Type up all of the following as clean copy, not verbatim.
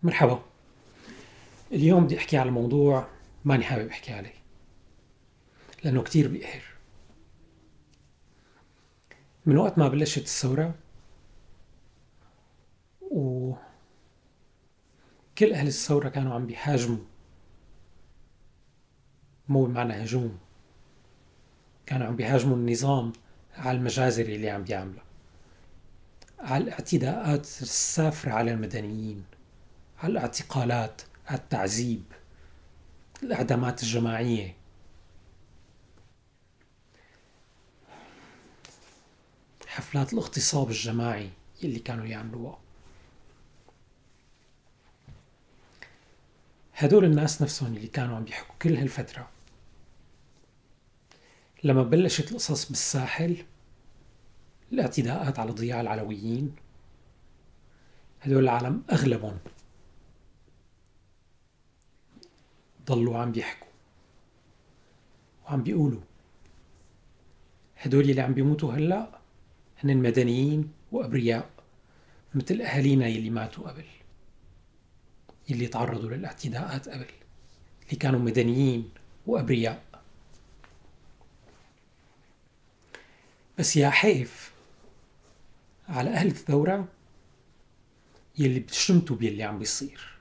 مرحبا. اليوم بدي احكي على موضوع ماني حابب احكي عليه لانه كتير بيقهر. من وقت ما بلشت الثورة وكل اهل الثورة كانوا عم بيهاجموا، مو بمعنى هجوم، كانوا عم بيهاجموا النظام على المجازر اللي عم بيعملها، على الاعتداءات السافرة على المدنيين، على الاعتقالات، على التعذيب، الاعدامات الجماعية. حفلات الاغتصاب الجماعي اللي كانوا يعملوها. هدول الناس نفسهم اللي كانوا عم بيحكوا كل هالفترة، لما بلشت القصص بالساحل، الاعتداءات على ضياع العلويين، هدول العالم أغلبهم ضلوا عم بيحكوا وعم بيقولوا هدول اللي عم بيموتوا هلأ هن مدنيين وأبرياء، مثل أهالينا يلي ماتوا قبل، يلي تعرضوا للاعتداءات قبل، اللي كانوا مدنيين وأبرياء. بس يا حيف على أهل الثورة يلي بتشمتوا باللي عم بيصير.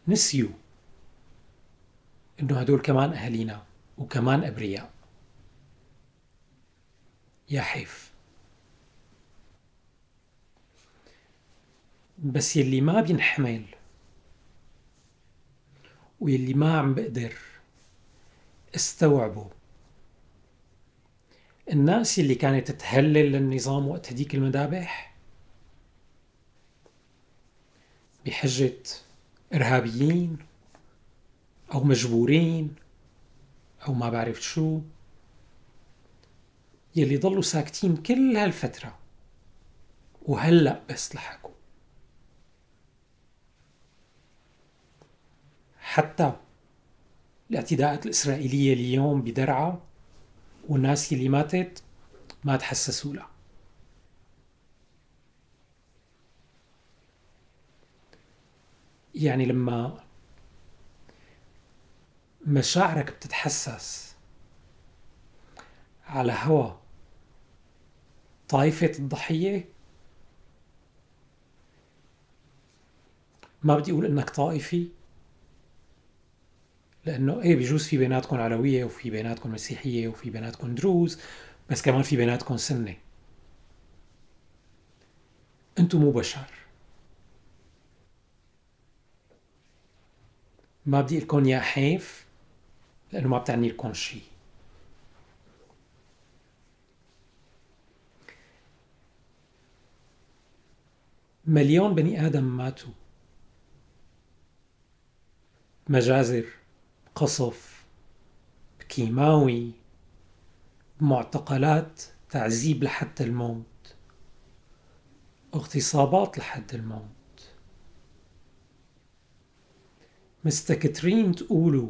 نسيوا إنه هدول كمان أهالينا وكمان أبرياء. يا حيف. بس يلي ما بينحمل ويلي ما عم بقدر استوعبه الناس اللي كانت تهلل للنظام وقت هديك المذابح بحجة إرهابيين أو مجبورين أو ما بعرف شو، يلي ضلوا ساكتين كل هالفترة وهلأ بس لحقوا. حتى الاعتداءات الإسرائيلية اليوم بدرعا والناس اللي ماتت ما تحسسوا لها. يعني لما مشاعرك بتتحسس على هوا طائفة الضحية، ما بدي أقول إنك طائفي، لأنه إيه بيجوز في بيناتكم علوية وفي بيناتكم مسيحية وفي بيناتكم دروز، بس كمان في بيناتكم سنة. أنتم مو بشر. ما بدي لكم يا حيف لأنه ما بتعني لكم شيء. مليون بني آدم ماتوا، مجازر، قصف، كيماوي، معتقلات، تعذيب لحد الموت، اغتصابات لحد الموت. مستكترين تقولوا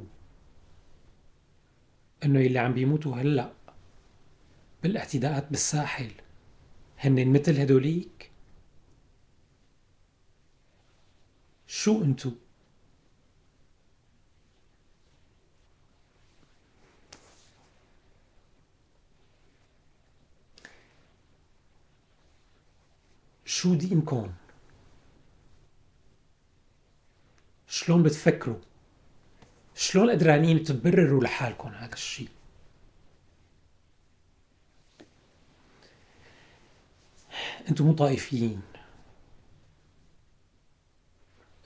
انه اللي عم بيموتوا هلأ بالاعتداءات بالساحل هن مثل هدوليك؟ شو انتو؟ شو دينكم؟ شلون بتفكروا؟ شلون قدرانين تبرروا لحالكم هذا الشيء؟ انتم مو طائفيين،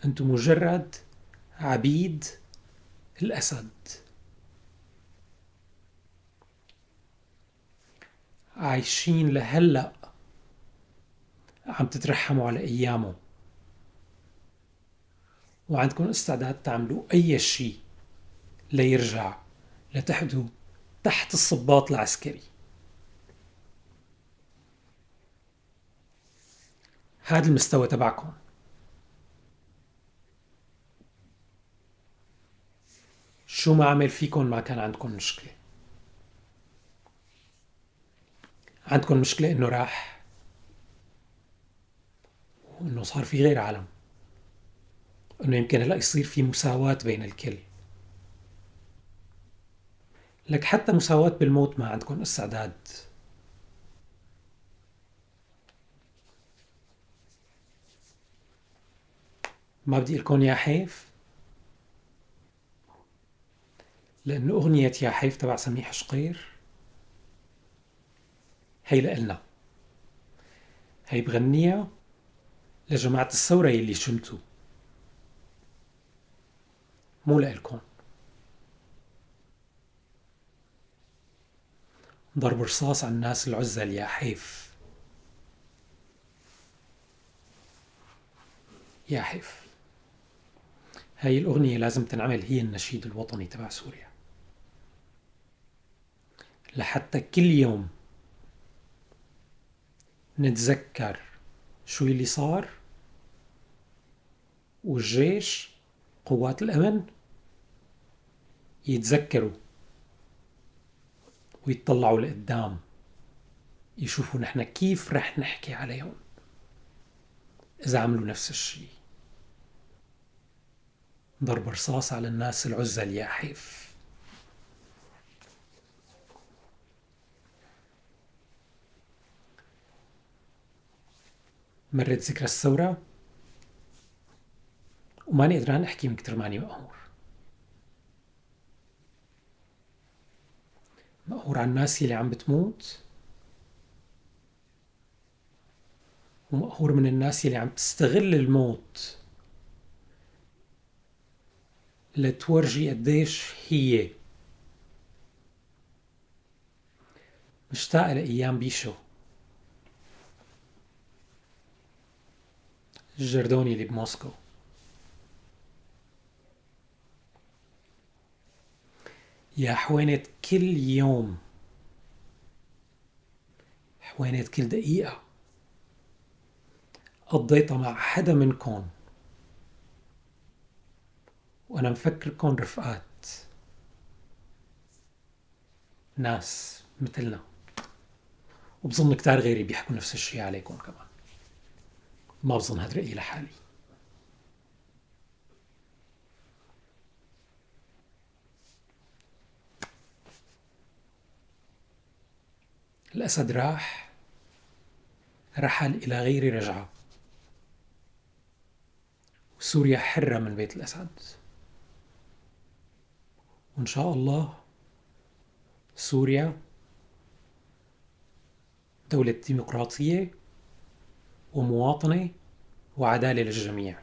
انتم مجرد عبيد الأسد، عايشين لهلأ عم تترحموا على أيامه، وعندكم استعداد تعملوا أي شيء ليرجع لتحدوا تحت الصباط العسكري. هذا المستوى تبعكم. شو ما عمل فيكم ما كان عندكم مشكلة. عندكم مشكلة إنه راح. وإنه صار في غير عالم، إنه يمكن هلأ يصير في مساواة بين الكل. لك حتى مساواة بالموت ما عندكم استعداد. ما بدي لكم يا حيف، لأنه أغنية يا حيف تبع سميح شقير هي لإلنا، هي بغنيها لجماعة الثورة يلي شمتوا، مو لإلكم. ضرب رصاص على الناس العزل يا حيف، يا حيف. هاي الأغنية لازم تنعمل هي النشيد الوطني تبع سوريا، لحتى كل يوم نتذكر شو اللي صار، والجيش قوات الأمن يتذكروا ويتطلعوا لقدام، يشوفوا نحن كيف رح نحكي عليهم إذا عملوا نفس الشي. ضرب رصاص على الناس العزل يا حيف. مرت ذكرى الثورة وماني قدران أحكي من كتر ماني مقهور. مقهور على الناس اللي عم بتموت، ومقهور من الناس اللي عم تستغل الموت لتورجي قديش هي مشتاقة لأيام بيشو الجردوني اللي بموسكو. يا حوينة كل يوم، حوينة كل دقيقة قضيتها مع حدا منكم وأنا مفكركم رفقات، ناس مثلنا، وبظن كتار غيري بيحكوا نفس الشي عليكم كمان. ما بظن هاد رأيي لحالي. الأسد راح، رحل إلى غير رجعة، وسوريا حرة من بيت الأسد. وإن شاء الله سوريا دولة ديمقراطية ومواطنة وعدالة للجميع.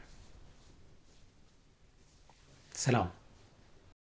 سلام.